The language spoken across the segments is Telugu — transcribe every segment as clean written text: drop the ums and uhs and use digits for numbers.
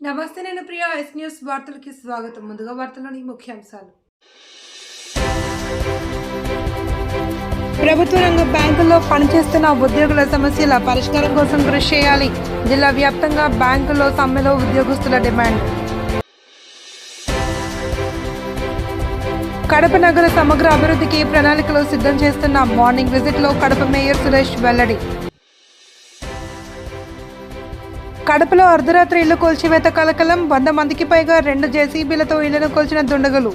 నమస్తే నేను ప్రియా ఎస్ న్యూస్ వార్తలకి స్వాగతం. ముందుగా వార్తల్లోని ముఖ్యాంశాలు. ప్రభుత్వ రంగ బ్యాంకుల్లో పనిచేస్తున్న ఉద్యోగుల సమస్యల పరిష్కారం కోసం కృషి చేయాలి. జిల్లా వ్యాప్తంగా బ్యాంకుల్లో సమ్మెలో ఉద్యోగస్తుల డిమాండ్. కడప నగర సమగ్ర అభివృద్ధికి ప్రణాళికలు సిద్ధం చేస్తున్న మార్నింగ్ విజిట్లో కడప మేయర్ సురేష్ వెల్లడి. కడపలో అర్ధరాత్రి ఇళ్లు కూల్చివేత కలకలం. 100 మందికి పైగా 2 జేసీబీలతో ఇళ్లను కూల్చిన దుండగులు.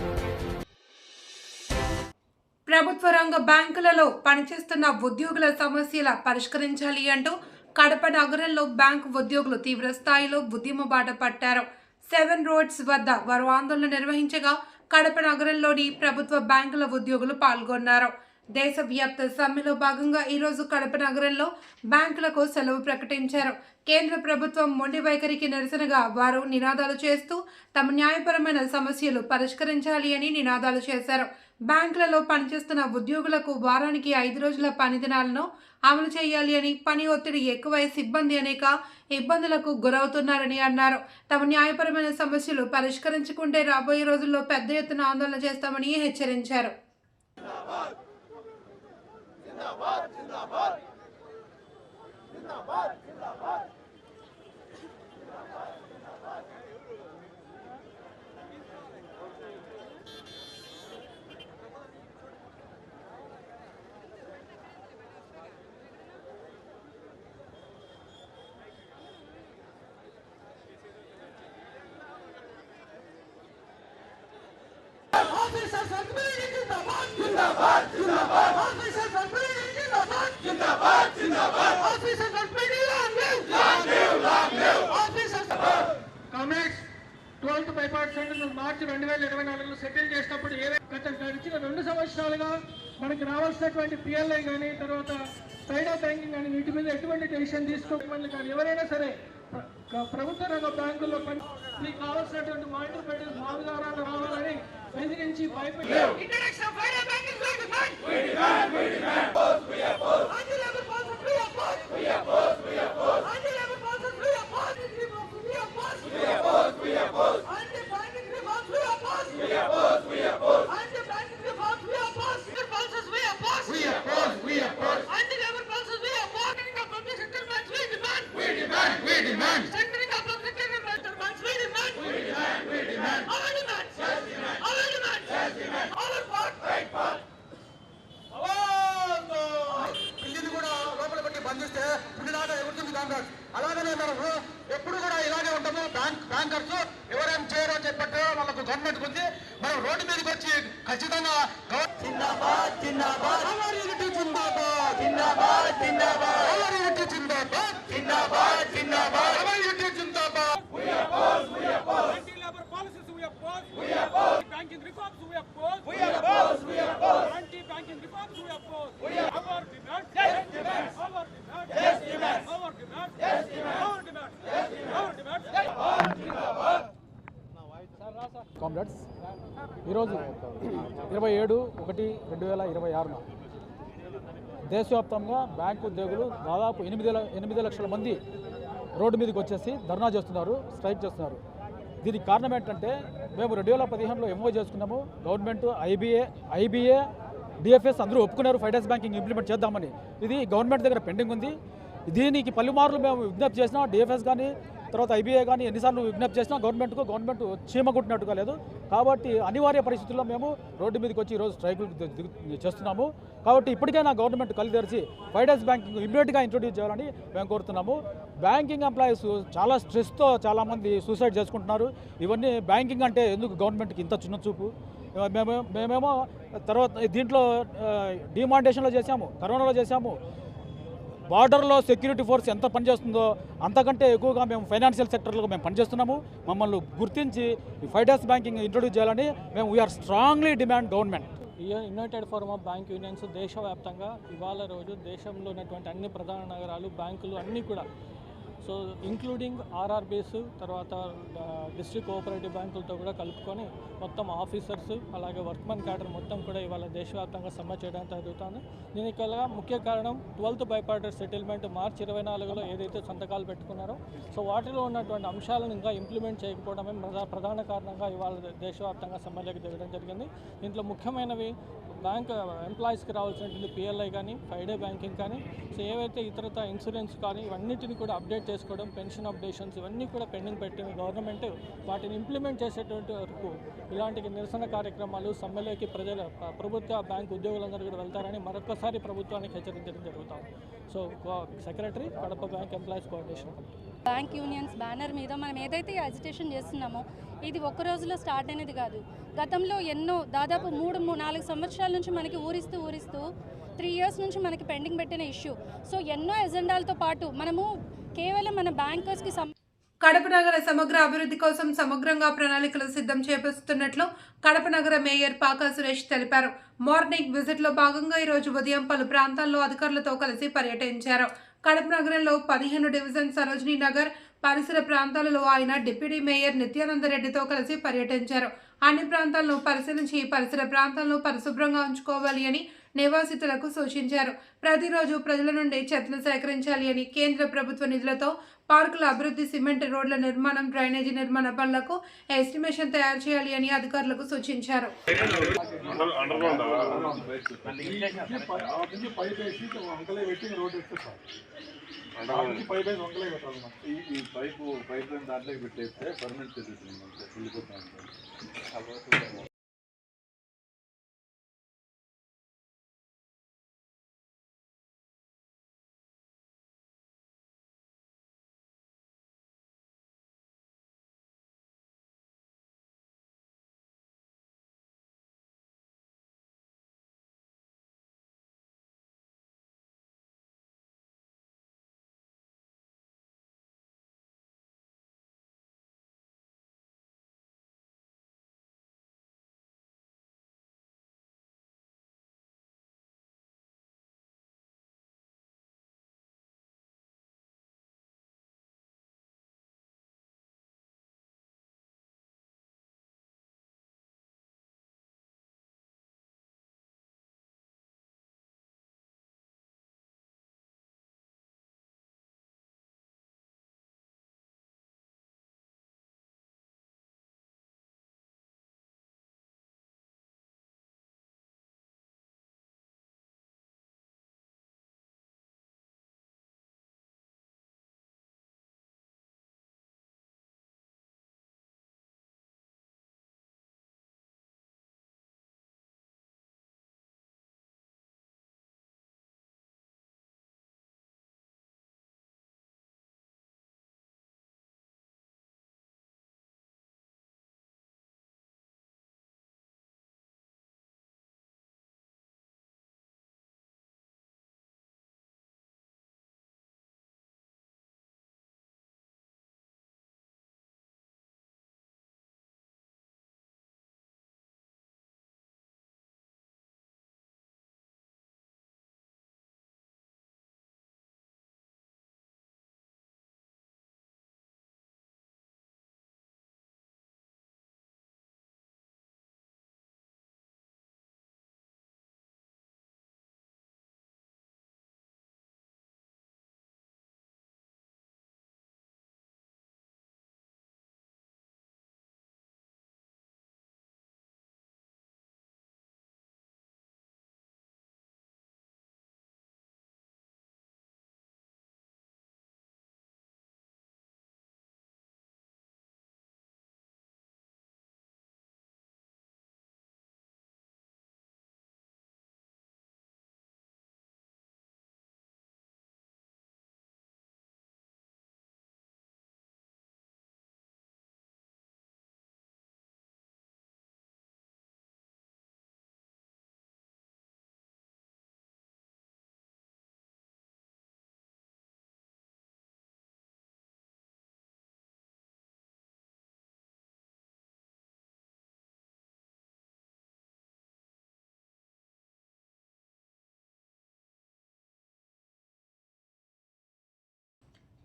ప్రభుత్వ రంగ బ్యాంకులలో పనిచేస్తున్న ఉద్యోగుల సమస్యల పరిష్కరించాలి అంటూ కడప నగరంలో బ్యాంకు ఉద్యోగులు తీవ్ర స్థాయిలో ఉద్యమ బాట పట్టారు. 7 రోడ్స్ వద్ద వారు ఆందోళన నిర్వహించగా కడప నగరంలోని ప్రభుత్వ బ్యాంకుల ఉద్యోగులు పాల్గొన్నారు. దేశవ్యాప్త సమ్మెలో భాగంగా ఈరోజు కడప నగరంలో బ్యాంకులకు సెలవు ప్రకటించారు. కేంద్ర ప్రభుత్వం మొండి వైఖరికి నిరసనగా వారు నినాదాలు చేస్తూ తమ న్యాయపరమైన సమస్యలు పరిష్కరించాలి అని నినాదాలు చేశారు. బ్యాంకులలో పనిచేస్తున్న ఉద్యోగులకు వారానికి 5 రోజుల పని దినాలను అమలు చేయాలి అని, పని ఒత్తిడి ఎక్కువై సిబ్బంది అనేక ఇబ్బందులకు గురవుతున్నారని అన్నారు. తమ న్యాయపరమైన సమస్యలు పరిష్కరించుకుంటే రాబోయే రోజుల్లో పెద్ద ఎత్తున ఆందోళన చేస్తామని హెచ్చరించారు. Officers of Zindabad, Zindabad, Zindabad. Officers of Zindabad, Zindabad, Zindabad. Officers of long live, long live, long live. Officers. Comrades, 12th bypass centre మార్చి 2024లో సెటిల్ చేసినప్పుడు గడిచిన 2 సంవత్సరాలుగా మనకి రావాల్సినటువంటి పిఎల్ఐ కానీ తర్వాత సైడ్ ఆఫ్ బ్యాంకింగ్ కానీ వీటి మీద ఎటువంటి డెసిషన్ తీసుకోవాలి కానీ ఎవరైనా సరే ప్రభుత్వ రంగ బ్యాంకుల్లో మీకు కావాల్సినటువంటి మానిటరీ పెట్టిన ఆధారాలు రావాలని ఎదిరించి భయపడి అలాగనే మనము ఎప్పుడు కూడా ఇలాగే ఉంటాము. బ్యాంకర్స్ ఎవరేం చేయరు అని చెప్పట్టు వాళ్ళకు గవర్నమెంట్ ఉంది. మనం రోడ్డు మీదకి వచ్చి ఖచ్చితంగా జిందాబాద్ జిందాబాద్ జిందాబాద్ జిందాబాద్ జిందాబాద్ జిందాబాద్ జిందాబాద్ జిందాబాద్ జిందాబాద్ we oppose anti-labor policies, we oppose banking reforms, we oppose anti-banking reforms, we oppose our demand, yes demand, our demand, yes demand, our demand, yes demand, our demand, yes demand, our demand. Comrades, ఈరోజు 27/1/2026న దేశవ్యాప్తంగా బ్యాంకు ఉద్యోగులు దాదాపు 8 లక్షల మంది రోడ్డు మీదకి వచ్చేసి ధర్నా చేస్తున్నారు, స్ట్రైక్ చేస్తున్నారు. దీనికి కారణం ఏంటంటే మేము 2015లో ఎంఓ చేసుకున్నాము. గవర్నమెంట్ ఐబీఏ డిఎఫ్ఎస్ అందరూ ఒప్పుకున్నారు 5 డేస్ బ్యాంకింగ్ ఇంప్లిమెంట్ చేద్దామని. ఇది గవర్నమెంట్ దగ్గర పెండింగ్ ఉంది. దీనికి పలుమార్లు మేము విజ్ఞప్తి చేసినా, డిఎఫ్ఎస్ కానీ తర్వాత ఐబీఏ కానీ ఎన్నిసార్లు విజ్ఞప్తి చేసినా గవర్నమెంట్ చీమగుట్టినట్టుగా లేదు. కాబట్టి అనివార్య పరిస్థితుల్లో మేము రోడ్డు మీదకి వచ్చి ఈరోజు స్ట్రైకులు చేస్తున్నాము. కాబట్టి ఇప్పటికైనా గవర్నమెంట్ కళ్ళు తెరిచి 5 డేస్ బ్యాంకింగ్ ఇమ్మీడియట్గా ఇంట్రొడ్యూస్ చేయాలని మేము కోరుతున్నాము. బ్యాంకింగ్ ఎంప్లాయీస్ చాలా స్ట్రెస్తో చాలామంది సూసైడ్ చేసుకుంటున్నారు. ఇవన్నీ బ్యాంకింగ్ అంటే ఎందుకు గవర్నమెంట్కి ఇంత చిన్న చూపు? మేమేమో తర్వాత దీంట్లో డిమాండేషన్లో చేశాము, కరోనాలో చేశాము. బార్డర్లో సెక్యూరిటీ ఫోర్స్ ఎంత పనిచేస్తుందో అంతకంటే ఎక్కువగా మేము ఫైనాన్షియల్ సెక్టర్లో మేము పనిచేస్తున్నాము. మమ్మల్ని గుర్తించి 5 డేస్ బ్యాంకింగ్ ఇంట్రొడ్యూస్ చేయాలని మేము we are strongly demand government. United forum of bank unions దేశవ్యాప్తంగా ఇవాళ రోజు దేశంలో ఉన్నటువంటి అన్ని ప్రధాన నగరాలు, బ్యాంకులు అన్నీ కూడా సో ఇంక్లూడింగ్ ఆర్ఆర్బీస్, తర్వాత డిస్ట్రిక్ట్ కోఆపరేటివ్ బ్యాంకులతో కూడా కలుపుకొని మొత్తం ఆఫీసర్స్ అలాగే వర్క్మెన్ క్యాడర్ మొత్తం కూడా ఇవాళ దేశవ్యాప్తంగా సమ్మె చేయడానికి జరుగుతుంది. దీనికి ముఖ్య కారణం 12th బైపార్టెడ్ సెటిల్మెంట్ మార్చి 24లో ఏదైతే సంతకాలు పెట్టుకున్నారో సో వాటిలో ఉన్నటువంటి అంశాలను ఇంకా ఇంప్లిమెంట్ చేయకపోవడమే ప్రధాన కారణంగా ఇవాళ దేశవ్యాప్తంగా సమ్మెలోకి దిగడం జరిగింది. దీంట్లో ముఖ్యమైనవి బ్యాంక్ ఎంప్లాయీస్కి రావాల్సినటువంటి పిఎల్ఐ కానీ, 5 డే బ్యాంకింగ్ కానీ, సో ఏవైతే ఇతరత ఇన్సూరెన్స్ కానీ ఇవన్నిటిని కూడా అప్డేట్ చేసుకోవడం, పెన్షన్ అప్డేషన్స్ ఇవన్నీ కూడా పెండింగ్ పెట్టిన గవర్నమెంట్ వాటిని ఇంప్లిమెంట్ చేసేటువంటి వరకు ఇలాంటి నిరసన కార్యక్రమాలు సమ్మెలోకి ప్రభుత్వ బ్యాంక్ ఉద్యోగులందరూ కూడా వెళ్తారని మరొకసారి ప్రభుత్వానికి హెచ్చరించడం జరుగుతాం. So secretary, Kadapa bank employees coordination committee. Bank unions banner మీద మనం ఏదైతే అజిటేషన్ చేస్తున్నామో ఇది ఒక్క రోజులో స్టార్ట్ అనేది కాదు. గతంలో దాదాపు 3-4 సంవత్సరాల నుంచి మనకి ఊరిస్తూ 3 ఇయర్స్ నుంచి మనకి పెండింగ్ పెట్టిన ఇష్యూ. సో ఎన్నో ఎజెండాలతో పాటు మనము కేవలం మన బ్యాంకర్స్కి కడప నగర సమగ్ర అభివృద్ధి కోసం సమగ్రంగా ప్రణాళికలు సిద్ధం చేపిస్తున్నట్లు కడప నగర మేయర్ పాకా సురేష్ తెలిపారు. మార్నింగ్ విజిట్లో భాగంగా ఈరోజు ఉదయం పలు ప్రాంతాల్లో అధికారులతో కలిసి పర్యటించారు. కడప నగరంలో 15 డివిజన్ సరోజినీ నగర్ పరిసర ప్రాంతాలలో ఆయన డిప్యూటీ మేయర్ నిత్యానందరెడ్డితో కలిసి పర్యటించారు. అన్ని ప్రాంతాలను పరిశీలించి పరిసర ప్రాంతాలను పరిశుభ్రంగా ఉంచుకోవాలి అని నివాసితులకు సూచించారు. ప్రతిరోజు ప్రజల నుండి చెత్తను సేకరించాలి అని, కేంద్ర ప్రభుత్వ నిధులతో పార్కుల అభివృద్ధి, సిమెంట్ రోడ్ల నిర్మాణం, డ్రైనేజీ నిర్మాణ పనులకు ఎస్టిమేషన్ తయారు చేయాలి అని అధికారులకు సూచించారు. ఈ పైప్ లైన్ దాంట్లోకి పెట్టేస్తే పర్మనెంట్ చేసేసింది.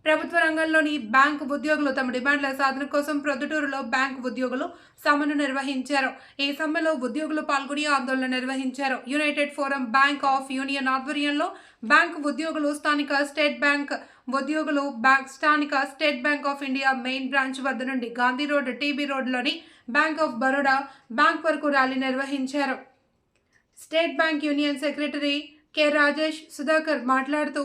ప్రభుత్వ రంగంలోని బ్యాంకు ఉద్యోగులు తమ డిమాండ్ల సాధన కోసం ప్రొద్దుటూరులో బ్యాంకు ఉద్యోగులు సమ్మెను నిర్వహించారు. ఈ సమ్మెలో ఉద్యోగులు పాల్గొని ఆందోళన నిర్వహించారు. United forum bank of union ఆధ్వర్యంలో బ్యాంకు ఉద్యోగులు స్థానిక state bank of India main branch వద్ద నుండి గాంధీ రోడ్, టీబీ రోడ్లోని బ్యాంక్ ఆఫ్ బరోడా బ్యాంక్ వరకు ర్యాలీ నిర్వహించారు. State bank union secretary K Rajesh Sudhakar మాట్లాడుతూ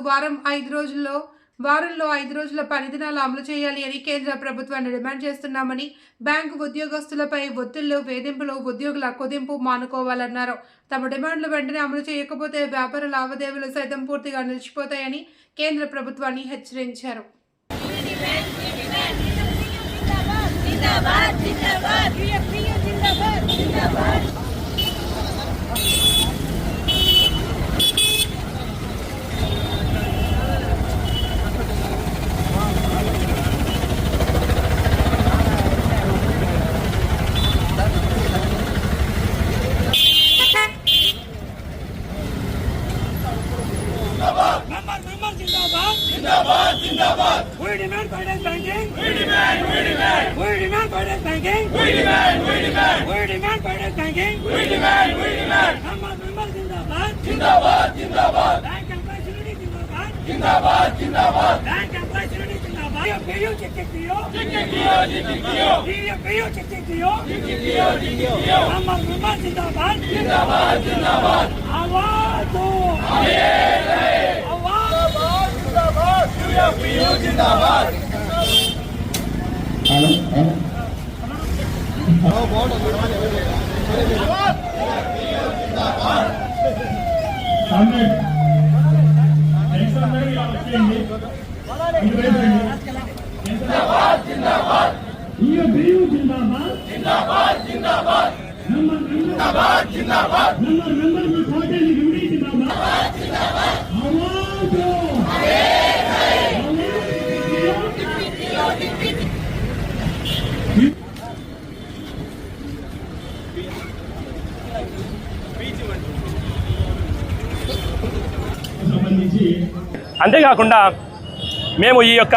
వారంలో 5 రోజుల పనిదినాలు అమలు చేయాలి అని కేంద్ర ప్రభుత్వాన్ని డిమాండ్ చేస్తున్నామని, బ్యాంకు ఉద్యోగస్తులపై ఒత్తిళ్లు, వేధింపులు, ఉద్యోగుల కుదింపు మానుకోవాలన్నారు. తమ డిమాండ్లు వెంటనే అమలు చేయకపోతే వ్యాపార లావాదేవీలు సైతం పూర్తిగా నిలిచిపోతాయని కేంద్ర ప్రభుత్వాన్ని హెచ్చరించారు. We demand finance banking. We demand finance banking. We demand finance banking. Members Zindabad. Bank employees unity Zindabad. Bank employees unity Zindabad. PU check PO. Members Zindabad. आवाज दो. అంతేకాకుండా మేము ఈ యొక్క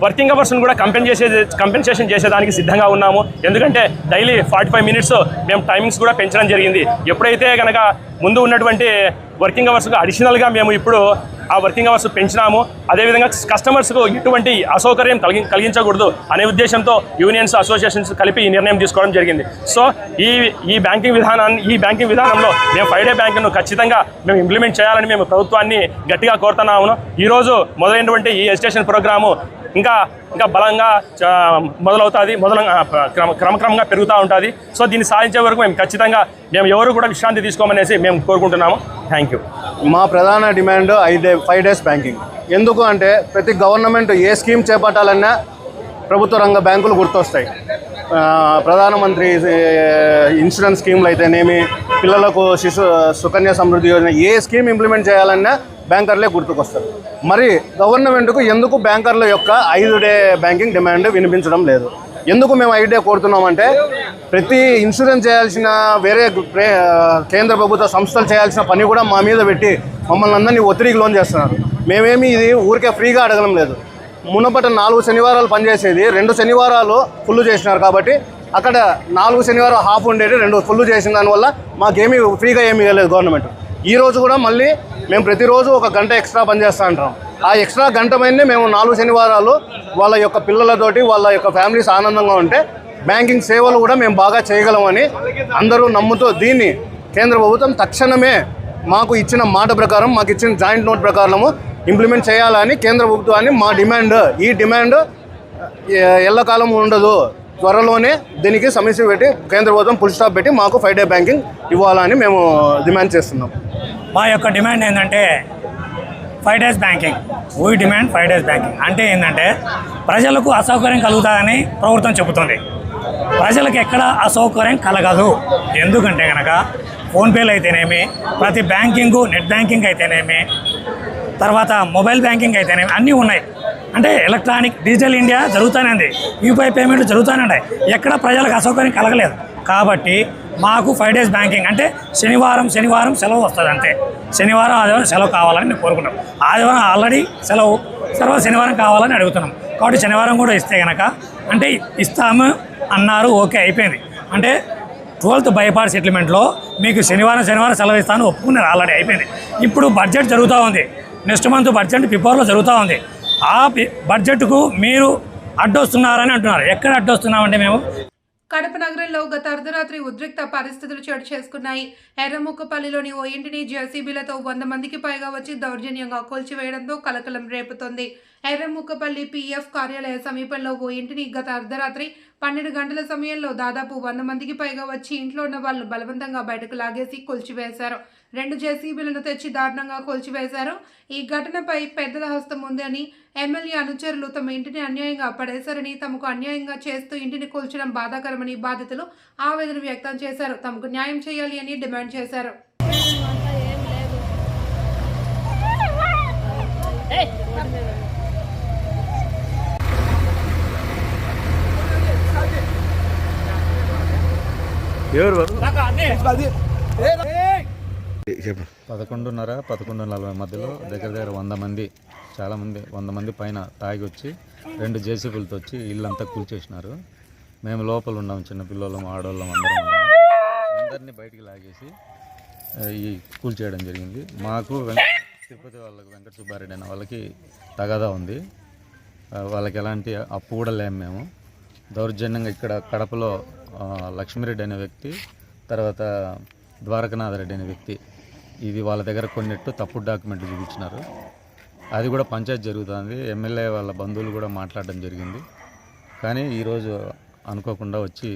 వర్కింగ్ అవర్స్ను కూడా కంపెన్సేషన్ చేసేదానికి సిద్ధంగా ఉన్నాము. ఎందుకంటే డైలీ 45 మినిట్స్ మేము టైమింగ్స్ కూడా పెంచడం జరిగింది. ఎప్పుడైతే కనుక ముందు ఉన్నటువంటి వర్కింగ్ అవర్స్గా అడిషనల్గా మేము ఇప్పుడు ఆ వర్కింగ్ అవర్స్ పెంచినాము. అదేవిధంగా కస్టమర్స్కు ఎటువంటి అసౌకర్యం కలిగించకూడదు అనే ఉద్దేశంతో యూనియన్స్, అసోసియేషన్స్ కలిపి ఈ నిర్ణయం తీసుకోవడం జరిగింది. సో ఈ బ్యాంకింగ్ విధానంలో మేము 5 డే బ్యాంకును ఖచ్చితంగా మేము ఇంప్లిమెంట్ చేయాలని మేము ప్రభుత్వాన్ని గట్టిగా కోరుతున్నాము. ఈరోజు మొదలైనటువంటి ఈ ఎడ్యుకేషన్ ప్రోగ్రాము ఇంకా బలంగా మొదలవుతుంది, క్రమక్రమంగా పెరుగుతూ ఉంటుంది. సో దీన్ని సాధించే వరకు మేము ఎవరు కూడా విశ్రాంతి తీసుకోమనేసి మేము కోరుకుంటున్నాము. Thank you. మా ప్రధాన డిమాండ్ 5 డేస్ బ్యాంకింగ్. ఎందుకు అంటే ప్రతి గవర్నమెంట్ ఏ స్కీమ్ చేపట్టాలన్నా ప్రభుత్వ రంగ బ్యాంకులు గుర్తొస్తాయి. ప్రధానమంత్రి ఇన్సూరెన్స్ స్కీమ్లు అయితేనేమి, పిల్లలకు సుకన్య సమృద్ధి యోజన, ఏ స్కీమ్ ఇంప్లిమెంట్ చేయాలన్నా బ్యాంకర్లే గుర్తుకొస్తారు. మరి గవర్నమెంట్కు ఎందుకు బ్యాంకర్ల యొక్క 5 డే బ్యాంకింగ్ డిమాండ్ వినిపించడం లేదు? ఎందుకు మేము 5 డే కోరుతున్నామంటే, ప్రతి ఇన్సూరెన్స్ చేయాల్సిన వేరే కేంద్ర ప్రభుత్వ సంస్థలు చేయాల్సిన పని కూడా మా మీద పెట్టి మమ్మల్ని అందరినీ ఒత్తిడికి లోన్ చేస్తున్నారు. మేమేమి ఇది ఊరికే ఫ్రీగా అడగడం లేదు. మునపట 4 శనివారాలు పనిచేసేది 2 శనివారాలు ఫుల్ చేసినారు. కాబట్టి అక్కడ 4 శనివారం హాఫ్ ఉండేది 2 ఫుల్ చేసిన దానివల్ల మాకేమీ ఫ్రీగా ఏమీ ఇవ్వలేదు గవర్నమెంట్. ఈ రోజు కూడా మళ్ళీ మేము ప్రతిరోజు 1 గంట ఎక్స్ట్రా పనిచేస్తూ ఉంటాం. ఆ ఎక్స్ట్రా గంట పైనే మేము 4 శనివారాలు వాళ్ళ యొక్క పిల్లలతోటి వాళ్ళ యొక్క ఫ్యామిలీస్ ఆనందంగా ఉంటే బ్యాంకింగ్ సేవలు కూడా మేము బాగా చేయగలమని అందరూ నమ్ముతూ దీన్ని కేంద్ర ప్రభుత్వం తక్షణమే మాకు ఇచ్చిన మాట ప్రకారం, మాకు ఇచ్చిన జాయింట్ నోట్ ప్రకారము ఇంప్లిమెంట్ చేయాలని కేంద్ర ప్రభుత్వాన్ని మా డిమాండ్. ఈ డిమాండ్ ఎల్లకాలం ఉండదు. త్వరలోనే దీనికి సమస్య పెట్టి కేంద్ర ప్రభుత్వం ఫుల్ స్టాప్ పెట్టి మాకు 5 డే బ్యాంకింగ్ ఇవ్వాలని మేము డిమాండ్ చేస్తున్నాం. మా యొక్క డిమాండ్ ఏంటంటే 5 days banking. We demand 5 days banking అంటే ఏంటంటే, ప్రజలకు అసౌకర్యం కలుగుతుందని ప్రభుత్వం చెబుతుంది. ప్రజలకు ఎక్కడ అసౌకర్యం కలగదు. ఎందుకంటే కనుక ఫోన్పేలు అయితేనేమి, ప్రతి బ్యాంకింగు, నెట్ బ్యాంకింగ్ అయితేనేమి, తర్వాత మొబైల్ బ్యాంకింగ్ అయితేనేమి అన్నీ ఉన్నాయి. అంటే ఎలక్ట్రానిక్ డిజిటల్ ఇండియా జరుగుతూనే ఉంది, యూపీఐ పేమెంట్లు జరుగుతూనే ఉన్నాయి. ఎక్కడ ప్రజలకు అసౌకర్యం కలగలేదు. కాబట్టి మాకు 5 డేస్ బ్యాంకింగ్ అంటే శనివారం సెలవు వస్తుంది అంతే. శనివారం, ఆదివారం సెలవు కావాలని మేము కోరుకున్నాం. ఆదివారం ఆల్రెడీ సెలవు శనివారం కావాలని అడుగుతున్నాం. కాబట్టి శనివారం కూడా ఇస్తే కనుక అంటే ఇస్తాము అన్నారు, ఓకే అయిపోయింది. అంటే 12th బైపాస్ సెటిల్మెంట్లో మీకు శనివారం సెలవు ఇస్తాను ఒప్పుకున్నారు, ఆల్రెడీ అయిపోయింది. ఇప్పుడు బడ్జెట్ జరుగుతూ ఉంది, నెక్స్ట్ మంత్ బడ్జెట్ ఫిబ్రవరిలో జరుగుతూ ఉంది. ఆ బడ్జెట్కు మీరు అడ్డొస్తున్నారని అంటున్నారు. ఎక్కడ అడ్డొస్తున్నామంటే మేము కడప నగరంలో గత అర్ధరాత్రి ఉద్రిక్త పరిస్థితులు చోటు చేసుకున్నాయి. ఎర్రముక్కపల్లిలోని ఓ ఇంటిని జేసీబీలతో 100 మందికి పైగా వచ్చి దౌర్జన్యంగా కూల్చివేయడంతో కలకలం రేపుతోంది. ఎర్రముక్కపల్లి PF కార్యాలయ సమీపంలో ఓ ఇంటిని గత అర్ధరాత్రి 12 గంటల సమయంలో దాదాపు 100 మందికి పైగా వచ్చి ఇంట్లో ఉన్న వాళ్ళు బలవంతంగా బయటకు లాగేసి కూల్చివేశారు. 2 జేసీబీలను తెచ్చి దారుణంగా కూల్చివేశారు. ఈ ఘటనపై పెద్దల హస్తం ఉందని, ఎమ్మెల్యే అనుచరులు తమ ఇంటిని అన్యాయంగా పడేశారని, తమకు అన్యాయంగా చేస్తూ ఇంటిని కూల్చడం బాధాకరమని బాధితులు ఆవేదన వ్యక్తం చేశారు. తమకు న్యాయం చేయాలి అని డిమాండ్ చేశారు. ఎవరు 11:40 మధ్యలో దగ్గర 100 మంది, చాలామంది 100 మంది పైన తాగి వచ్చి 2 జేసీబీలతో వచ్చి ఇల్లంతా కూల్చేసినారు. మేము లోపల ఉన్నాము, చిన్నపిల్లలం, ఆడవాళ్ళం అందరం ఉన్నాము. అందరినీ బయటికి లాగేసి ఈ కూల్చేయడం జరిగింది. మాకు తిరుపతి వాళ్ళకి వెంకట సుబ్బారెడ్డి అనే వాళ్ళకి తగాదా ఉంది. వాళ్ళకి ఎలాంటి అప్పు కూడా లేము. మేము దౌర్జన్యంగా ఇక్కడ కడపలో లక్ష్మీరెడ్డి అనే వ్యక్తి, తర్వాత ద్వారకనాథ రెడ్డి అనే వ్యక్తి, ఇది వాళ్ళ దగ్గర కొన్నిట్టు తప్పుడు డాక్యుమెంట్లు చూపించినారు. అది కూడా పంచాయతీ జరుగుతుంది. ఎమ్మెల్యే వాళ్ళ బంధువులు కూడా మాట్లాడడం జరిగింది. కానీ ఈరోజు అనుకోకుండా వచ్చి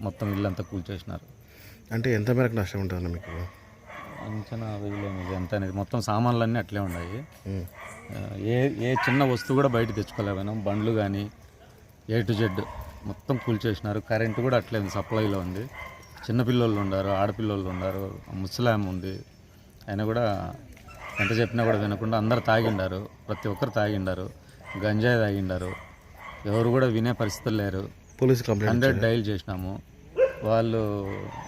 మొత్తం ఇల్లంతా కూల్చేసినారు. అంటే ఎంత మేరకు నష్టం ఉంటుంది మీకు? అంచనా వేయలేము ఎంత అనేది. మొత్తం సామాన్లన్నీ అట్లే ఉన్నాయి. ఏ చిన్న వస్తువు కూడా బయట తెచ్చుకోలేకపోయినాం. బండ్లు కానీ A to Z మొత్తం కూల్చేసినారు. కరెంటు కూడా అట్లే ఉంది, సప్లైలో ఉంది. చిన్నపిల్లలు ఉన్నారు, ఆడపిల్లలు ఉన్నారు, ముసలాం ఉంది. అయినా కూడా ఎంత చెప్పినా కూడా వినకుండా అందరు తాగిండారు. ప్రతి ఒక్కరు తాగిండారు, గంజాయి తాగిండారు. ఎవరు కూడా వినే పరిస్థితులు లేరు. పోలీసు కంప్లైంట్ 100 డైల్ చేసినాము. వాళ్ళు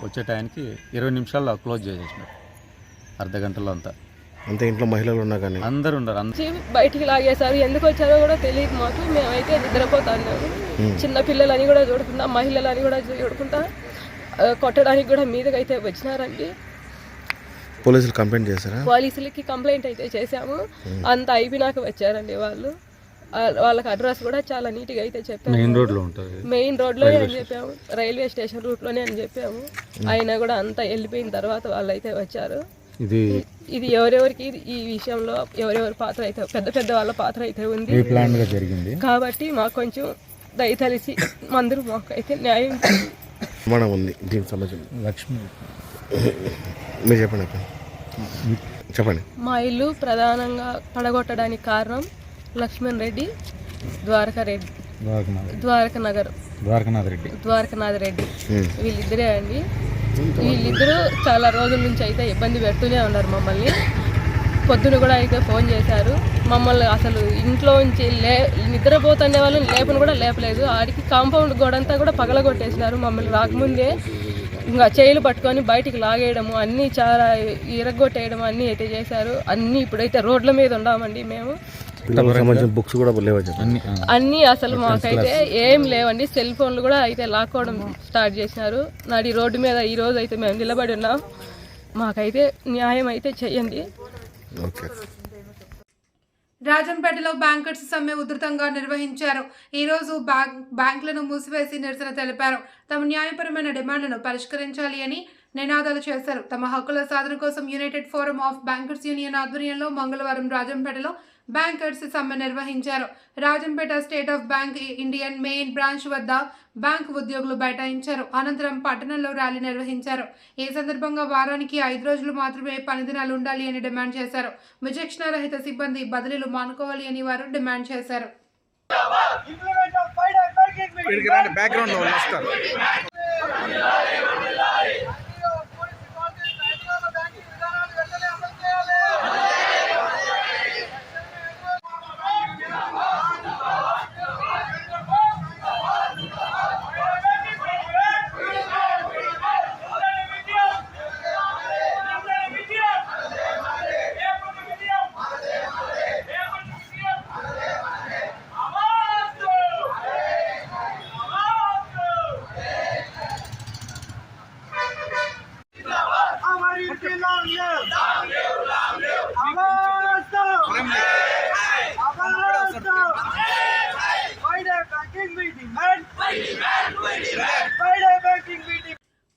వచ్చే టైంకి 20 నిమిషాల్లో క్లోజ్ చేసేసినారు, అర్ధ గంటలో అంతా. అంతే ఇంట్లో మహిళలు ఉన్నా కానీ అందరు ఉన్నారు. బయటికి లాగేశారు. ఎందుకు వచ్చారో కూడా తెలియదు మాకు. మేమైతే నిద్రపోతాము. చిన్న పిల్లలని కూడా చూడకుండా, మహిళలని కూడా చూడకుండా కొట్టడానికి కూడా మీదకి అయితే వచ్చినారండి. పోలీసులు కంప్లైంట్ చేశారా? పోలీసులకి కంప్లైంట్ అయితే చేశాము. అంత అయిపోయినాక వచ్చారండి వాళ్ళు. వాళ్ళకి అడ్రస్ కూడా చాలా నీట్గా అయితే చెప్పాము. మెయిన్ రోడ్లో ఉంటుంది, మెయిన్ రోడ్లోనే అని చెప్పాము, రైల్వే స్టేషన్ రూట్లోనే అని చెప్పాము. అయినా కూడా అంతా వెళ్ళిపోయిన తర్వాత వాళ్ళు అయితే వచ్చారు. ఇది ఎవరెవరికి ఈ విషయంలో ఎవరెవరి పాత్ర అయితే, పెద్ద వాళ్ళ పాత్ర అయితే ఉంది జరిగింది. కాబట్టి మాకు కొంచెం దయతలిసి అందరూ మాకు అయితే న్యాయం ఉంది. దీనికి సంబంధించి లక్ష్మి మీరు చెప్పండి. మా ఇల్లు ప్రధానంగా పడగొట్టడానికి కారణం లక్ష్మణ్ రెడ్డి, ద్వారకనాథ్ రెడ్డి వీళ్ళిద్దరే అండి. వీళ్ళిద్దరూ చాలా రోజుల నుంచి అయితే ఇబ్బంది పెడుతూనే ఉన్నారు మమ్మల్ని. పొద్దున కూడా అయితే ఫోన్ చేశారు మమ్మల్ని. అసలు ఇంట్లో నుంచి నిద్రపోతుండే వాళ్ళని లేపను కూడా లేపలేదు. ఆడికి కాంపౌండ్ గోడంతా కూడా పగలగొట్టేసినారు. మమ్మల్ని రాకముందే ఇంకా చేయిలు పట్టుకొని బయటికి లాగేయడము, అన్నీ చాలా ఇరగొట్టేయడం అన్నీ అయితే చేశారు. అన్నీ ఇప్పుడైతే రోడ్ల మీద ఉన్నామండి మేము. బుక్స్ కూడా అన్నీ అసలు మాకైతే ఏం లేవండి. సెల్ ఫోన్లు కూడా అయితే లాక్కోవడం స్టార్ట్ చేసినారు. నాడి రోడ్డు మీద ఈ రోజు అయితే మేము నిలబడి ఉన్నాం. మాకైతే న్యాయం అయితే చెయ్యండి. రాజంపేటలో బ్యాంకర్స్ సమ్మె ఉధృతంగా నిర్వహించారు. ఈరోజు బ్యాంకులను మూసివేసి నిరసన తెలిపారు. తమ న్యాయపరమైన డిమాండ్లను పరిష్కరించాలి అని నినాదాలు చేశారు. తమ హక్కుల సాధన కోసం United forum of bankers union ఆధ్వర్యంలో మంగళవారం రాజంపేటలో బ్యాంకర్స్ సమ్మె నిర్వహించారు. Rajampet state of bank Indian main branch వద్ద బ్యాంకు ఉద్యోగులు బైఠాయించారు. అనంతరం పట్టణంలో ర్యాలీ నిర్వహించారు. ఈ సందర్భంగా వారానికి 5 రోజులు మాత్రమే పని దినాలు ఉండాలి అని డిమాండ్ చేశారు. విచక్షణారహిత సిబ్బంది బదిలీలు మానుకోవాలి అని వారు డిమాండ్ చేశారు.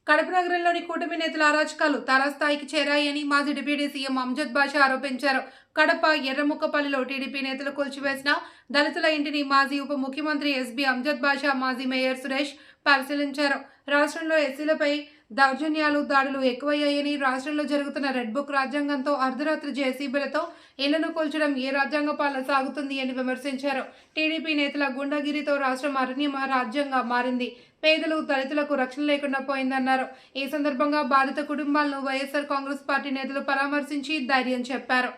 కడప నగరంలోని కూటమి నేతల అరాచకాలు తారాస్థాయికి చేరాయని మాజీ డిప్యూటీ సీఎం అమ్జద్ బాషా ఆరోపించారు. కడప ఎర్రముక్కపల్లిలో టీడీపీ నేతలు కూల్చివేసిన దళితుల ఇంటిని మాజీ ఉప ముఖ్యమంత్రి ఎస్బీ అమ్జద్ బాషా, మాజీ మేయర్ సురేష్ పరిశీలించారు. రాష్ట్రంలో ఎస్సీలపై దౌర్జన్యాలు, దాడులు ఎక్కువయ్యాయని, రాష్ట్రంలో జరుగుతున్న రెడ్ బుక్ రాజ్యాంగంతో అర్ధరాత్రి జేసీబీలతో ఇళ్లను కూల్చడం ఏ రాజ్యాంగ పాలన సాగుతుంది అని విమర్శించారు. టీడీపీ నేతల గుండాగిరితో రాష్ట్రం అరణ్య రాజ్యంగా మారింది. పేదలు, దళితులకు రక్షణ లేకుండా పోయిందన్నారు. ఈ సందర్భంగా బాధిత కుటుంబాలను వైఎస్ఆర్ కాంగ్రెస్ పార్టీ నేతలు పరామర్శించి ధైర్యం చెప్పారు.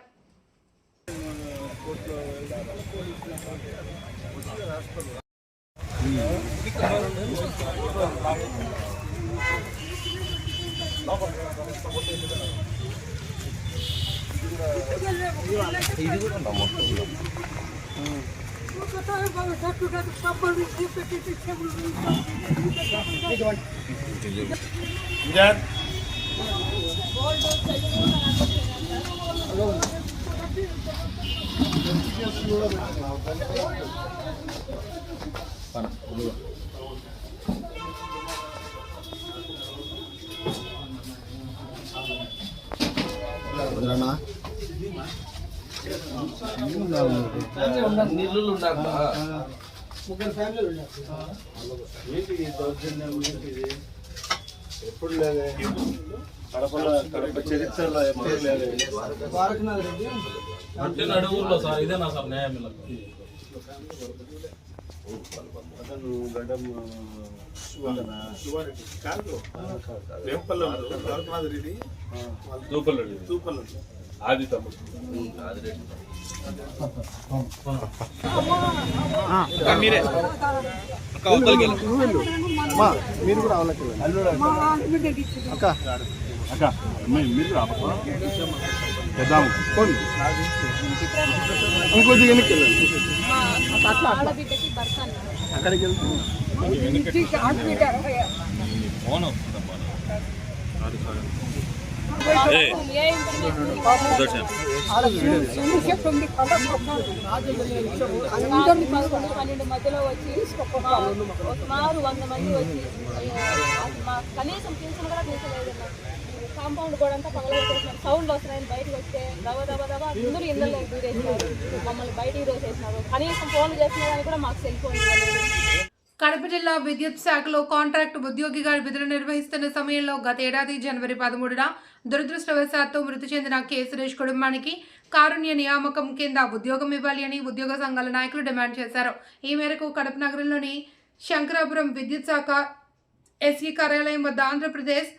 ఎప్పుడు లేదే కడప చరిత్రలో ఎప్పుడు లేదే. అడుగుల్లో సార్ ఇదేనా సార్ న్యాయం ఆది తమ్ముడు మీరే మీరు కూడా అక్క అక్క మీరు ఇంకొద్ది వెనక్కి వెళ్ళండి. అక్కడికి మధ్యలో వచ్చి సుమారు 100 మంది వచ్చి కనీసం పింఛన్ కూడా తీసుకోలేదన్న. కాంపౌండ్ కూడా అంతా పగలగొట్టేసినారు. సౌండ్ వస్తున్నాయని బయటకు వస్తే దవ అందరూ ఇళ్ళలో దూరేసినారు. మమ్మల్ని బయటికి దోసేసినారు. కనీసం ఫోన్లు చేసినారని కూడా మాకు సెల్ ఫోన్ ఇవ్వలేదు. కడప జిల్లా విద్యుత్ శాఖలో కాంట్రాక్ట్ ఉద్యోగిగా విధులు నిర్వహిస్తున్న సమయంలో గత ఏడాది జనవరి 13న దురదృష్టవశాత్తు మృతి చెందిన కె సురేష్ కుటుంబానికి కారుణ్య నియామకం కింద ఉద్యోగం ఇవ్వాలి అని ఉద్యోగ సంఘాల నాయకులు డిమాండ్ చేశారు. ఈ మేరకు కడప నగరంలోని శంకరాపురం విద్యుత్ శాఖ ఎస్ఈ కార్యాలయం వద్ద Andhra Pradesh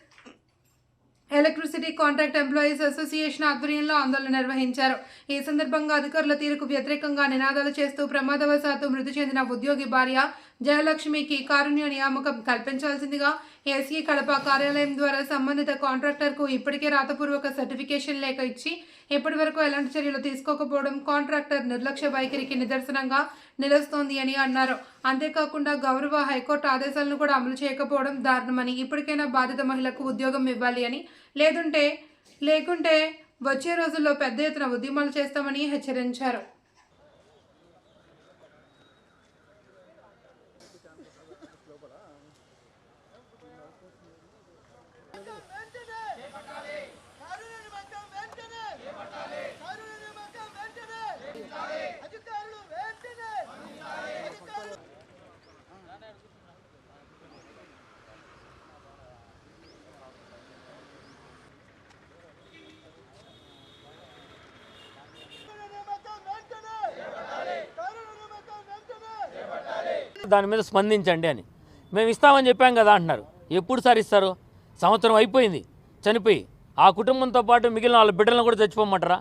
electricity contract employees association ఆధ్వర్యంలో ఆందోళన నిర్వహించారు. ఈ సందర్భంగా అధికారుల తీరుకు వ్యతిరేకంగా నినాదాలు చేస్తూ ప్రమాదవశాత్తు మృతి చెందిన ఉద్యోగి భార్య జయలక్ష్మికి కారుణ్య నియామకం కల్పించాల్సిందిగా ఎస్ఈ కడప కార్యాలయం ద్వారా సంబంధిత కాంట్రాక్టర్కు ఇప్పటికే రాతపూర్వక సర్టిఫికేషన్ లేఖ ఇచ్చి ఇప్పటి వరకు ఎలాంటి చర్యలు తీసుకోకపోవడం కాంట్రాక్టర్ నిర్లక్ష్య వైఖరికి నిదర్శనంగా నిలుస్తోంది అని అన్నారు. అంతేకాకుండా గౌరవ హైకోర్టు ఆదేశాలను కూడా అమలు చేయకపోవడం దారుణమని, ఇప్పటికైనా బాధిత మహిళకు ఉద్యోగం ఇవ్వాలి అని, లేకుంటే వచ్చే రోజుల్లో పెద్ద ఎత్తున ఉద్యమాలు చేస్తామని హెచ్చరించారు. దాని మీద స్పందించండి అని మేము ఇస్తామని చెప్పాం కదా అంటున్నారు. ఎప్పుడు సార్ ఇస్తారు? సంవత్సరం అయిపోయింది చనిపోయి. ఆ కుటుంబంతో పాటు మిగిలిన వాళ్ళ బిడ్డలను కూడా చచ్చిపోమంటారా?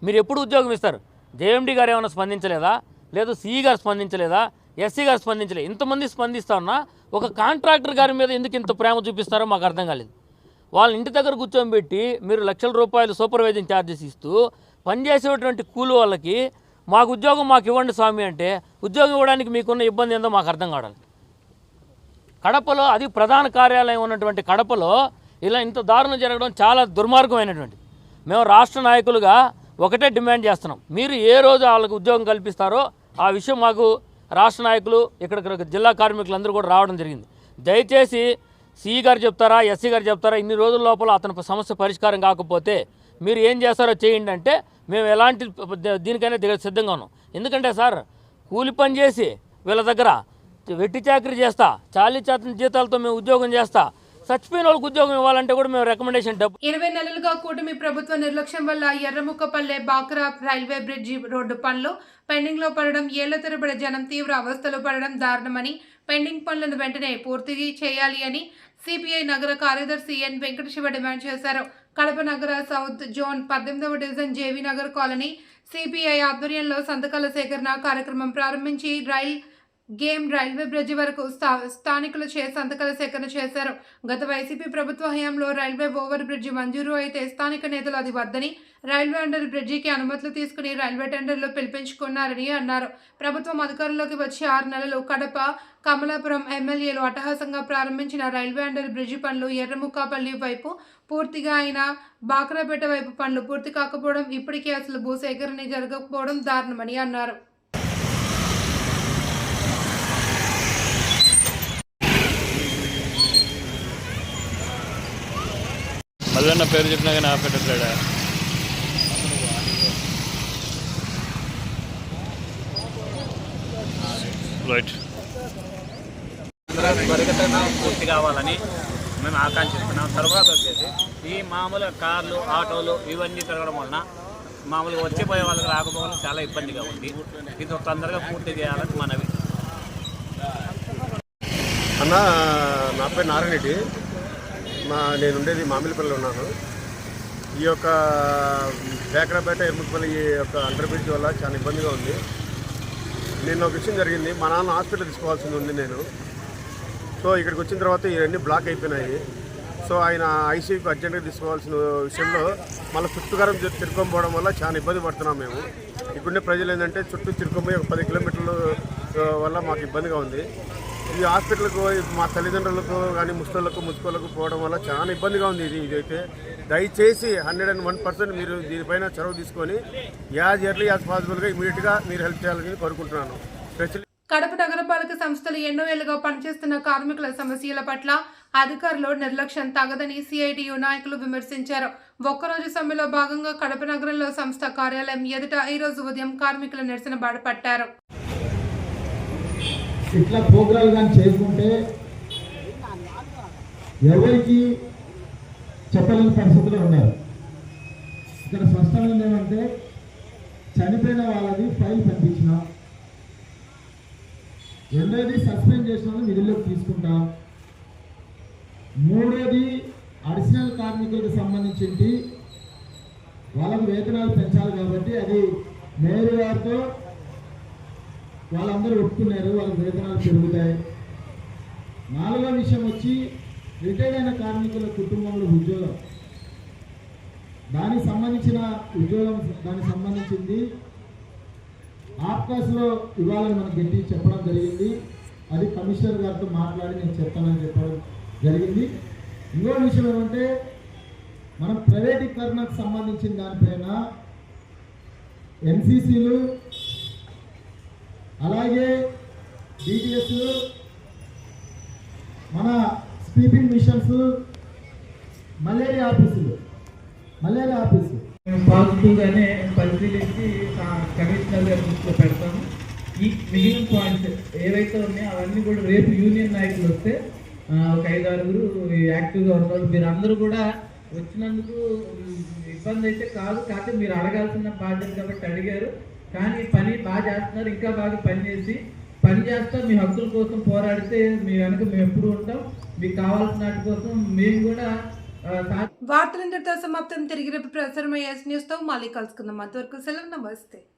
మీరు ఎప్పుడు ఉద్యోగం ఇస్తారు? జేఎండీ గారు ఏమైనా స్పందించలేదా? లేదు సిఈ గారు స్పందించలేదా? ఎస్సీ గారు స్పందించలేదు. ఇంతమంది స్పందిస్తా ఉన్నా ఒక కాంట్రాక్టర్ గారి మీద ఎందుకు ఇంత ప్రేమ చూపిస్తారో మాకు అర్థం కాలేదు. వాళ్ళ ఇంటి దగ్గర కూర్చోబెట్టి మీరు లక్షల రూపాయలు సూపర్వైజింగ్ ఛార్జెస్ ఇస్తూ పనిచేసేటువంటి కూలి వాళ్ళకి మాకు ఉద్యోగం మాకు ఇవ్వండి స్వామి అంటే ఉద్యోగం ఇవ్వడానికి మీకున్న ఇబ్బంది ఏందో మాకు అర్థం కావాలి. కడపలో, అది ప్రధాన కార్యాలయం ఉన్నటువంటి కడపలో ఇలా ఇంత దారుణం జరగడం చాలా దుర్మార్గమైనటువంటి. మేము రాష్ట్ర నాయకులుగా ఒకటే డిమాండ్ చేస్తున్నాం, మీరు ఏ రోజు వాళ్ళకి ఉద్యోగం కల్పిస్తారో ఆ విషయం మాకు రాష్ట్ర నాయకులు ఇక్కడ జిల్లా కార్మికులందరూ కూడా రావడం జరిగింది. దయచేసి సిఈ గారు చెప్తారా, ఎస్సీ గారు చెప్తారా, ఇన్ని రోజుల లోపల అతని సమస్య పరిష్కారం కాకపోతే మీరు ఏం చేస్తారో చేయండి అంటే మేము ఎలాంటి దీనికైనా సిద్ధంగా ఉన్నాం. ఎందుకంటే సార్ కూలి పని చేసి వీళ్ళ దగ్గర వెట్టి చాకరీ చేస్తా, 40% జీతాలతో మేము ఉద్యోగం చేస్తా, చచ్చిపోయిన వాళ్ళకి ఉద్యోగం ఇవ్వాలంటే కూడా మేము రికమెండేషన్ 20 నెలలుగా కూటమి ప్రభుత్వ నిర్లక్ష్యం వల్ల Erramukkapalle Bhakra railway bridge road పనులు పెండింగ్ లో పడడం, ఏళ్ల తరబడి జనం తీవ్ర అవస్థలు పడడం దారుణమని, పెండింగ్ పనులను వెంటనే పూర్తి చేయాలి అని సిపిఐ నగర కార్యదర్శి ఎన్ వెంకటశివ డిమాండ్ చేశారు. కడప నగర సౌత్ జోన్ 18వ division JV Nagar colony CPI ఆధ్వర్యంలో సంతకాల సేకరణ కార్యక్రమం ప్రారంభించి రైల్వే బ్రిడ్జి వరకు స్థానికులు సంతకాల సేకరణ చేశారు. గత వైసీపీ ప్రభుత్వ హయాంలో రైల్వే ఓవర్ బ్రిడ్జి మంజూరు అయితే స్థానిక నేతలు అది వద్దని రైల్వే అండర్ బ్రిడ్జికి అనుమతులు తీసుకుని రైల్వే టెండర్లు పిలిపించుకున్నారని అన్నారు. ప్రభుత్వం అధికారంలోకి వచ్చి 6 నెలలు కడప కమలాపురం ఎమ్మెల్యేలు అట్టహాసంగా ప్రారంభించిన రైల్వే అండర్ బ్రిడ్జి పనులు ఎర్రముక్కపల్లి వైపు పూర్తిగా అయినా బాక్రాపేట వైపు పనులు పూర్తి కాకపోవడం, ఇప్పటికీ అసలు భూసేకరణ జరగకపోవడం దారుణమని అన్నారు. మళ్ళీ పేరు చెప్పినా కానీ ఆపేటట్లేడా? రైట్. త్వరితగతిన పూర్తి కావాలని మేము ఆకాంక్షిస్తున్నాం. తర్వాత వచ్చేసి ఈ మామూలుగా కార్లు, ఆటోలు ఇవన్నీ తిరగడం వలన మామూలుగా వచ్చిపోయే వాళ్ళకి రాకపోవడం చాలా ఇబ్బందిగా ఉంది. ఇది తొందరగా పూర్తి చేయాలని మనవి. అన్న, నా పేరు నారాయణ రెడ్డి. నేను ఉండేది మామిలిపల్లిలో ఉన్నాను. ఈ యొక్క బేకరాపేట ఎర్ముకపల్లి ఈ యొక్క అండర్ బ్రిడ్జ్ వల్ల చాలా ఇబ్బందిగా ఉంది. నిన్న ఒక విషయం జరిగింది. మా నాన్న హాస్పిటల్ తీసుకోవాల్సింది ఉంది నేను. సో ఇక్కడికి వచ్చిన తర్వాత ఇవన్నీ బ్లాక్ అయిపోయినాయి. సో ఆయన ఐసీయూకి అర్జెంట్గా తీసుకోవాల్సిన విషయంలో మళ్ళీ చుట్టుగారం తిరుక్కోపోవడం వల్ల చాలా ఇబ్బంది పడుతున్నాం మేము. ఇక్కడుండే ప్రజలు ఏంటంటే చుట్టూ తిరుక్కోపోయి ఒక 10 కిలోమీటర్ల వల్ల మాకు ఇబ్బందిగా ఉంది. ఈ హాస్పిటల్కు మా తల్లిదండ్రులకు కానీ ముసుకోళ్ళకు పోవడం వల్ల చాలా ఇబ్బందిగా ఉంది. ఇదైతే దయచేసి 101% మీరు దీనిపైన చొరవ తీసుకొని యాజ్ ఎర్లీ యాజ్ పాసిబుల్గా ఇమీడియట్గా మీరు హెల్ప్ చేయాలని కోరుకుంటున్నాను. కడప నగరపాలక సంస్థలు ఎన్నో ఏళ్లుగా పనిచేస్తున్న కార్మికుల సమస్యల పట్ల అధికారులు నిర్లక్ష్యం తగదని సిఐటియు నాయకులు విమర్శించారు. ఒక్కరోజు సమ్మెలో భాగంగా కడప నగరంలో సంస్థ కార్యాలయం ఎదుట ఈరోజు ఉదయం కార్మికుల నిరసన బాటపట్టారు. ఇట్లా ప్రోగ్రాలు కానీ చేసుకుంటే ఎవరికి చెప్పలేని పరిస్థితులు ఉన్నారు. ఇక్కడ స్పష్టమైంది ఏమంటే చనిపోయిన వాళ్ళది ఫైల్ పంపించినాం, రెండోది సస్పెండ్ చేసిన వాళ్ళు విధుల్లోకి తీసుకుంటాం, మూడోది అడిషనల్ కార్మికులకు సంబంధించి వాళ్ళకు వేతనాలు పెంచాలి కాబట్టి అది మేయర్ గారితో వాళ్ళందరూ ఒప్పుకున్నారు, వాళ్ళకి వేతనాలు పెరుగుతాయి. నాలుగో విషయం వచ్చి రిటైర్డ్ అయిన కార్మికుల కుటుంబంలో ఉద్యోగం, దానికి సంబంధించింది ఆప్కాస్లో ఇవ్వాలని మనకు గట్టి చెప్పడం జరిగింది. అది కమిషనర్ గారితో మాట్లాడి నేను చెప్తానని చెప్పడం జరిగింది. ఇంకో విషయం ఏమంటే మనం ప్రైవేటీకరణకు సంబంధించిన దానిపైన ఎన్సీసీలు అలాగే డిటిఎస్లు మన స్లీపింగ్ మిషన్స్ మలేరియా ఆఫీసు పాజిటివ్గానే పరిశీలించి కమిషనర్ గారి దృష్టిలో పెడతాము. ఈ మిగిలిన పాయింట్స్ ఏవైతే ఉన్నాయో అవన్నీ కూడా రేపు యూనియన్ నాయకులు వస్తే ఒక 5-6 యాక్టివ్గా ఉన్నారు. మీరు అందరూ కూడా వచ్చినందుకు ఇబ్బంది అయితే కాదు, కాకపోతే మీరు అడగాల్సిన బాధ్యత కాబట్టి అడిగారు. కానీ పని బాగా చేస్తున్నారు, ఇంకా బాగా పని చేస్తా మీ హక్కుల కోసం పోరాడితే మీ వెనక మేము ఎప్పుడు ఉంటాం. మీకు కావాల్సిన వాటి కోసం మేము కూడా. వార్తలందరితో సమాప్తం. తిరిగి రేపు ప్రసారమయ్యే న్యూస్తో మళ్ళీ కలుసుకుందాం. అంతవరకు సెలవు, నమస్తే.